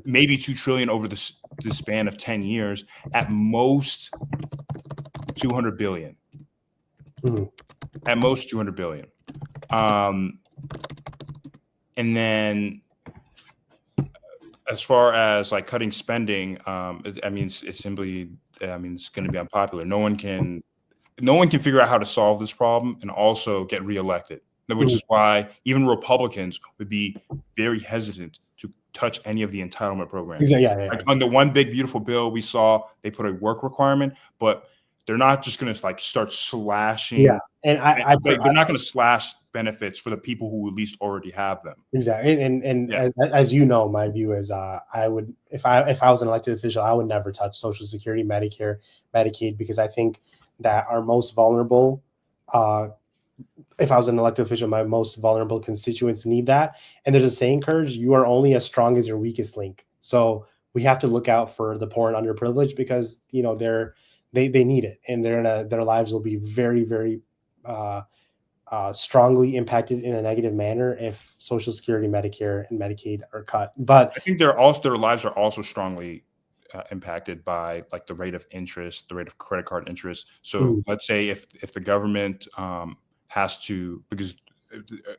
maybe $2 trillion over the span of 10 years, at most 200 billion. At most 200 billion. And then as far as like cutting spending, I mean, it's simply, I mean, it's going to be unpopular. No one can figure out how to solve this problem and also get reelected, which is why even Republicans would be very hesitant to touch any of the entitlement programs. Like on the one big beautiful bill we saw, they put a work requirement, but they're not just going to like start slashing. And they're not going to slash benefits for the people who at least already have them. Exactly. And as you know, my view is I would, if I was an elected official, I would never touch Social Security, Medicare, Medicaid, because I think that our most vulnerable, if I was an elected official, my most vulnerable constituents need that. And there's a saying, Courage, you are only as strong as your weakest link. So we have to look out for the poor and underprivileged, because they need it, and their lives will be very, very strongly impacted in a negative manner if Social Security, Medicare, and Medicaid are cut. But I think their lives are also strongly impacted by like the rate of interest, the rate of credit card interest. So let's say if the government has to, because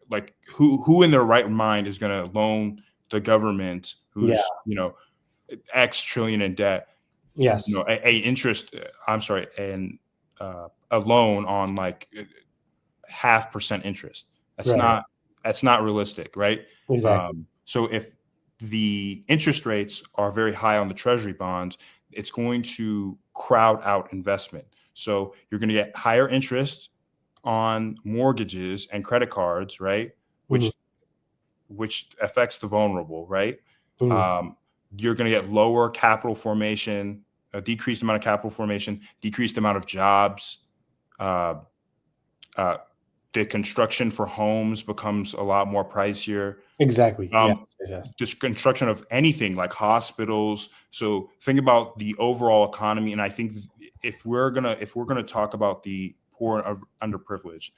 like who in their right mind is going to loan the government who's X trillion in debt? Yes, a loan on like 0.5% interest. That's not realistic, right? Exactly. So if the interest rates are very high on the treasury bonds, it's going to crowd out investment. So you're going to get higher interest on mortgages and credit cards, right? Which affects the vulnerable, right? You're going to get lower capital formation, a decreased amount of capital formation, decreased amount of jobs. The construction for homes becomes a lot more pricier. Exactly. Just construction of anything like hospitals. So think about the overall economy. And I think if we're gonna talk about the poor and underprivileged,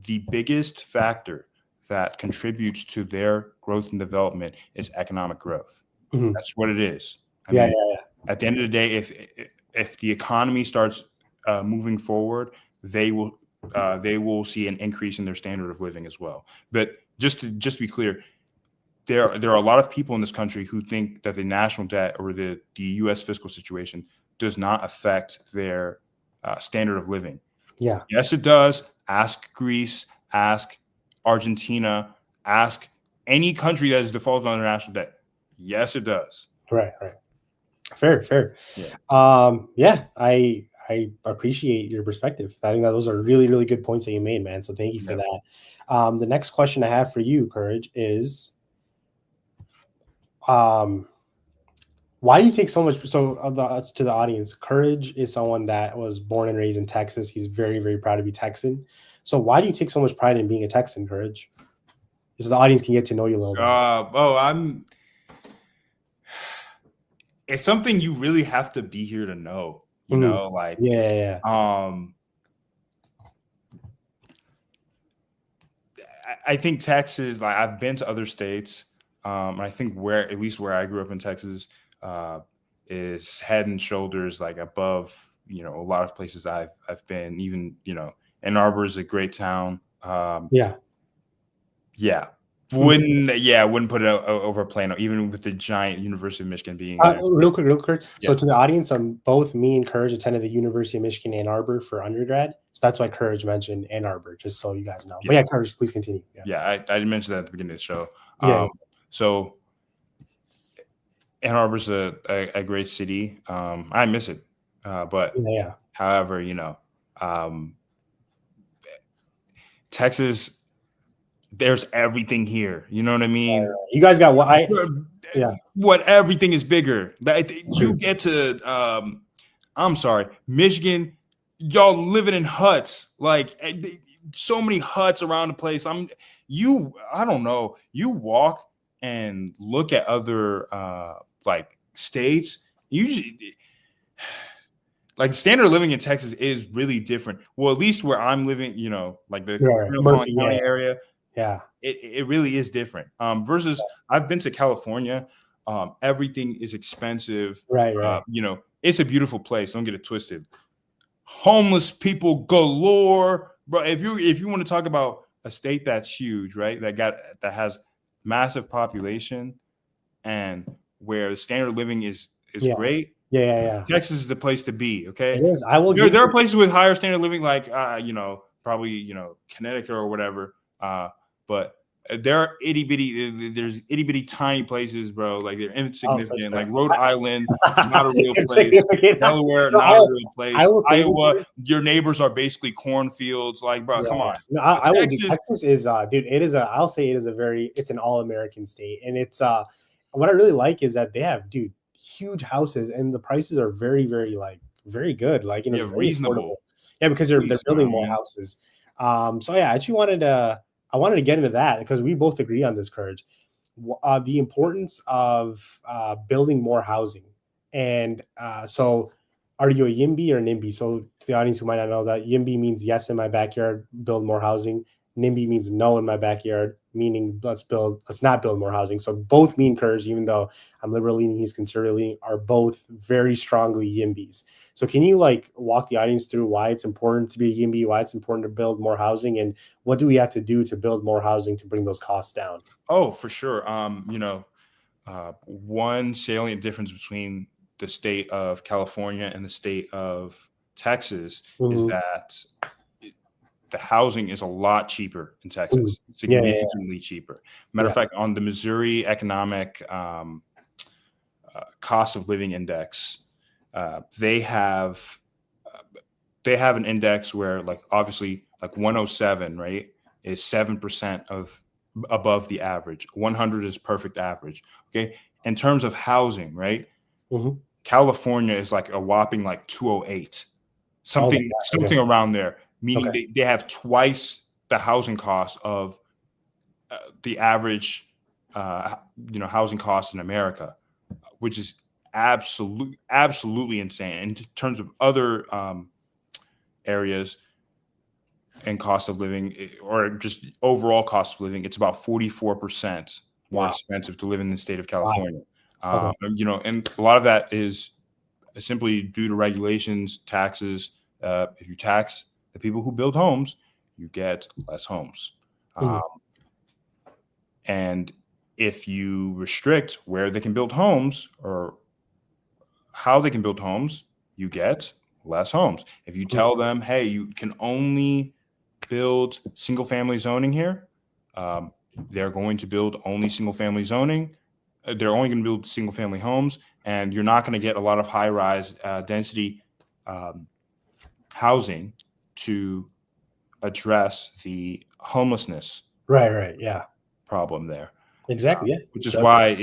the biggest factor that contributes to their growth and development is economic growth. That's what it is. I mean, at the end of the day, if the economy starts moving forward, they will see an increase in their standard of living as well. But just to be clear, there are a lot of people in this country who think that the national debt or the U.S. fiscal situation does not affect their standard of living. Yes, it does. Ask Greece, ask Argentina, ask any country that has defaulted on their national debt. Yes, it does. Right. Fair. I appreciate your perspective. I think that those are really, really good points that you made, man. So thank you for that. The next question I have for you, Courage, is why do you take so much? So to the audience, Courage is someone that was born and raised in Texas. He's very, very proud to be Texan. So why do you take so much pride in being a Texan, Courage? So the audience can get to know you a little bit. It's something you really have to be here to know. You know, like I think Texas, like I've been to other states, and I think where I grew up in Texas is head and shoulders like above, a lot of places I've been. Even, Ann Arbor is a great town. Wouldn't put it over Plano, even with the giant University of Michigan being there. Real quick. So to the audience, both me and Courage attended the University of Michigan Ann Arbor for undergrad. So that's why Courage mentioned Ann Arbor, just so you guys know. But Courage, please continue. I didn't mention that at the beginning of the show. So Ann Arbor's a great city. I miss it. But however, Texas, there's everything here. You know what I mean? You guys got what? Yeah. What everything is bigger. That you True. get to I'm sorry, Michigan, y'all living in huts. Like so many huts around the place. I don't know. You walk and look at other like states, usually like standard of living in Texas is really different. Well, at least where I'm living, you know, like the Murphy, County area, yeah, it really is different. Versus I've been to California. Everything is expensive. right. You know, it's a beautiful place. Don't get it twisted. Homeless people galore, bro. If you want to talk about a state that's huge, right? That has massive population and where the standard of living is great. Yeah. Texas is the place to be. Okay, it is. I will. There are places with higher standard of living, like you know, probably Connecticut or whatever. But there are itty bitty tiny places, bro. Like they're insignificant. Sure. Like Rhode Island, not a real place. Delaware, not a real place. Iowa, your neighbors are basically cornfields. Like, bro, come on. No, Texas is, dude. It is I'll say it is it's an all-American state, and it's what I really like is that they have, dude, huge houses, and the prices are very, very very good. Like, very reasonable. Affordable. Yeah, because they're building more houses. So yeah, I actually wanted to get into that because we both agree on this, Courage. The importance of building more housing. And so are you a YIMBY or NIMBY? So to the audience who might not know that, YIMBY means yes in my backyard, build more housing. NIMBY means no in my backyard, meaning let's not build more housing. So both mean Courage, even though I'm liberal leaning, he's conservative leaning, are both very strongly YIMBYs. So can you walk the audience through why it's important to be a YIMBY, why it's important to build more housing, and what do we have to do to build more housing to bring those costs down? Oh, for sure. One salient difference between the state of California and the state of Texas is that the housing is a lot cheaper in Texas, significantly cheaper. Matter of fact, on the Missouri Economic Cost of Living Index, they have an index where, obviously, 107, right, is 7% above the average. 100 is perfect average. Okay, in terms of housing, right, California is a whopping 208, something around there. Meaning they have twice the housing cost of the average, housing cost in America, which is absolutely insane. And in terms of other areas and cost of living, or just overall cost of living, it's about 44% more expensive to live in the state of California. Wow. And a lot of that is simply due to regulations, taxes. If you tax the people who build homes, you get less homes. And if you restrict where they can build homes or how they can build homes, you get less homes. If you tell them, hey, you can only build single family zoning here, they're going to build only single family zoning. They're only going to build single family homes, and you're not going to get a lot of high rise density housing to address the homelessness problem there. Exactly. Which is why,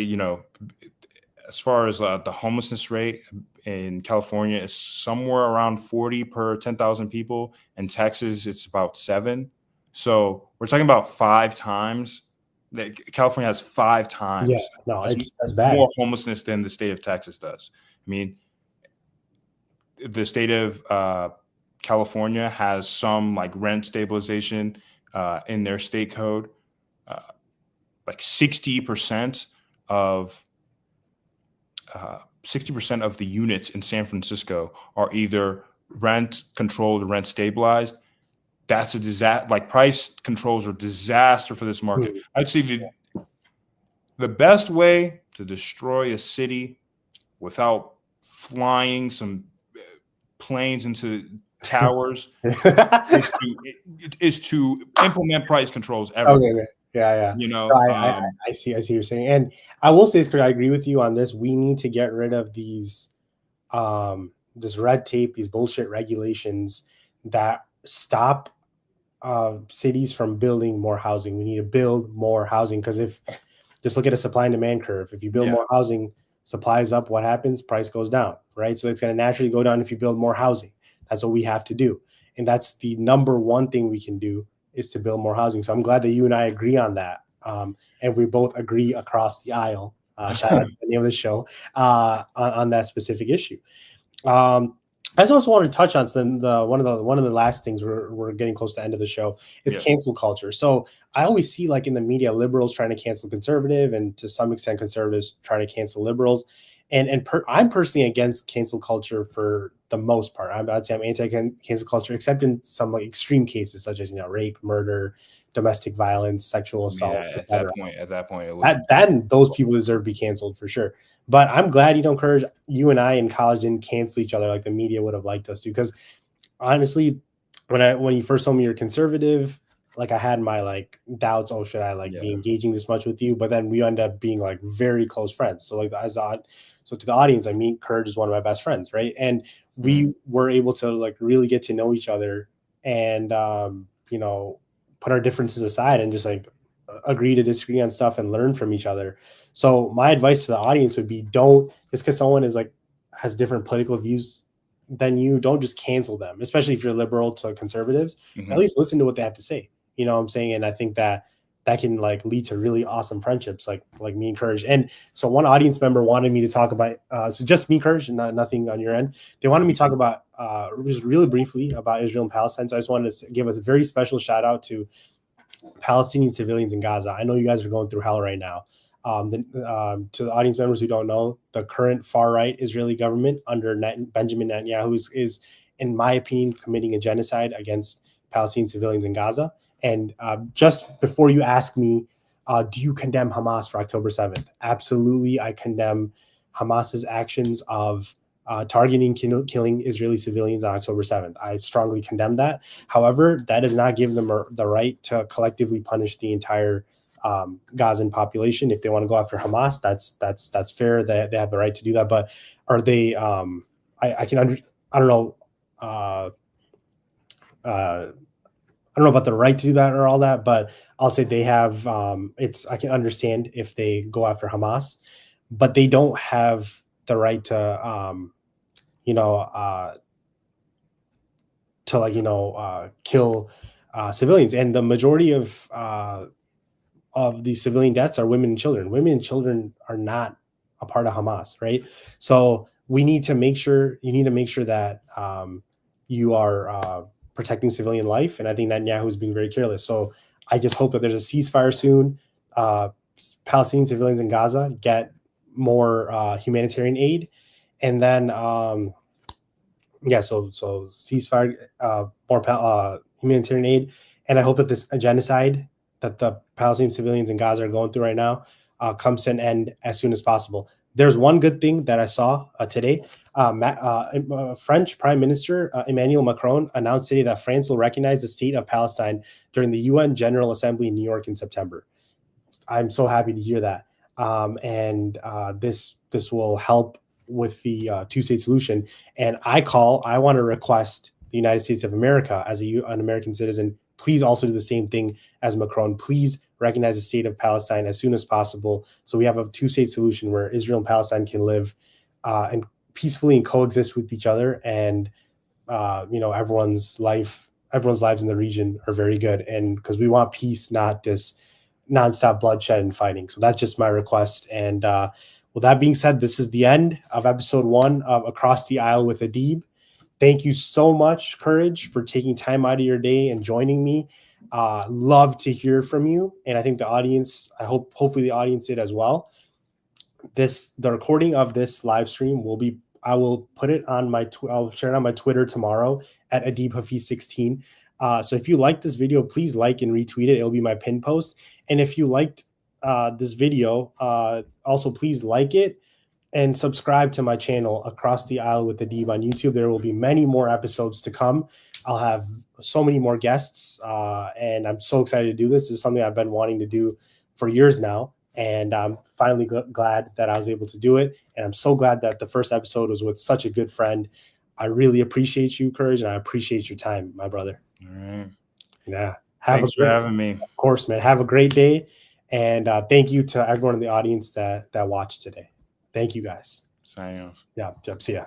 as far as the homelessness rate in California is somewhere around 40 per 10,000 people. In Texas, it's about 7. So we're talking about 5 times. California has 5 times that's bad. More homelessness than the state of Texas does. I mean, the state of California has some rent stabilization in their state code. 60% of 60% of the units in San Francisco are either rent controlled or rent stabilized. That's a disaster. Price controls are a disaster for this market. I'd say the best way to destroy a city without flying some planes into towers is to implement price controls everywhere. Okay. Yeah. I see what you're saying. And I will say, because I agree with you on this, we need to get rid of these this red tape, these bullshit regulations that stop cities from building more housing. We need to build more housing because if just look at a supply and demand curve. If you build more housing, supply is up. What happens? Price goes down, right? So it's going to naturally go down if you build more housing. That's what we have to do, and that's the number one thing we can do is to build more housing. So I'm glad that you and I agree on that, and we both agree across the aisle. Shout out to the name of the show on that specific issue. I just also want to touch on one of the last things we're getting close to the end of the show is cancel culture. So I always see like in the media, liberals trying to cancel conservative, and to some extent conservatives trying to cancel liberals. I'm personally against cancel culture for the most part. I'd say I'm anti-cancel culture, except in some like extreme cases such as rape, murder, domestic violence, sexual assault. Yeah, at that point, it was then those people deserve to be canceled for sure. But I'm glad you don't encourage. You and I in college didn't cancel each other like the media would have liked us to. Because honestly, when you first told me you're conservative, like I had my like doubts. Oh, should I be engaging this much with you? But then we end up being like very close friends. So like so to the audience, I mean, Courage is one of my best friends, right? And we were able to like really get to know each other and put our differences aside and just like agree to disagree on stuff and learn from each other. So my advice to the audience would be don't just because someone is like has different political views than you, don't just cancel them, especially if you're liberal to conservatives. At least listen to what they have to say. You know what I'm saying? And I think that can like lead to really awesome friendships like me and Courage. And so one audience member wanted me to talk about so just me, Courage, and nothing on your end. They wanted me to talk about just really briefly about Israel and Palestine. So I just wanted to give a very special shout out to Palestinian civilians in Gaza. I know you guys are going through hell right now. To the audience members who don't know, the current far-right Israeli government under Benjamin Netanyahu is, in my opinion, committing a genocide against Palestinian civilians in Gaza. And just before you ask me, do you condemn Hamas for October 7th? Absolutely, I condemn Hamas's actions of targeting, killing Israeli civilians on October 7th. I strongly condemn that. However, that does not give them the right to collectively punish the entire Gazan population. If they want to go after Hamas, that's fair. They have the right to do that. But are they? I don't know. I don't know about the right to do that or all that, but I'll say they have. I can understand if they go after Hamas, but they don't have the right to, kill civilians. And the majority of these civilian deaths are women and children. Women and children are not a part of Hamas, right? So you need to make sure that you are protecting civilian life. And I think Netanyahu is being very careless. So I just hope that there's a ceasefire soon. Palestinian civilians in Gaza get more humanitarian aid. And then, so ceasefire, more humanitarian aid. And I hope that this genocide that the Palestinian civilians in Gaza are going through right now comes to an end as soon as possible. There's one good thing that I saw today. French Prime Minister Emmanuel Macron announced today that France will recognize the state of Palestine during the UN General Assembly in New York in September. I'm so happy to hear that. This will help with the two-state solution. And I want to request the United States of America as an American citizen, please also do the same thing as Macron. Please recognize the state of Palestine as soon as possible, so we have a two-state solution where Israel and Palestine can live and peacefully and coexist with each other. And everyone's lives in the region are very good. And because we want peace, not this nonstop bloodshed and fighting. So that's just my request. And with that being said, this is the end of episode 1 of Across the Aisle with Adeeb. Thank you so much, Courage, for taking time out of your day and joining me. Love to hear from you. And I think the audience, hopefully the audience did as well. The recording of this live stream I will put it on I'll share it on my Twitter tomorrow at Adeeb Hafiz 16. So if you like this video, please like and retweet it. It'll be my pin post. And if you liked this video, also please like it and subscribe to my channel, Across the Aisle with Adeeb on YouTube. There will be many more episodes to come. I'll have so many more guests, and I'm so excited to do this. This is something I've been wanting to do for years now, and I'm finally glad that I was able to do it. And I'm so glad that the first episode was with such a good friend. I really appreciate you, Courage, and I appreciate your time, my brother. All right. Yeah. Thanks for having me. Of course, man. Have a great day. And thank you to everyone in the audience that watched today. Thank you guys. Signing off. Yeah. See ya.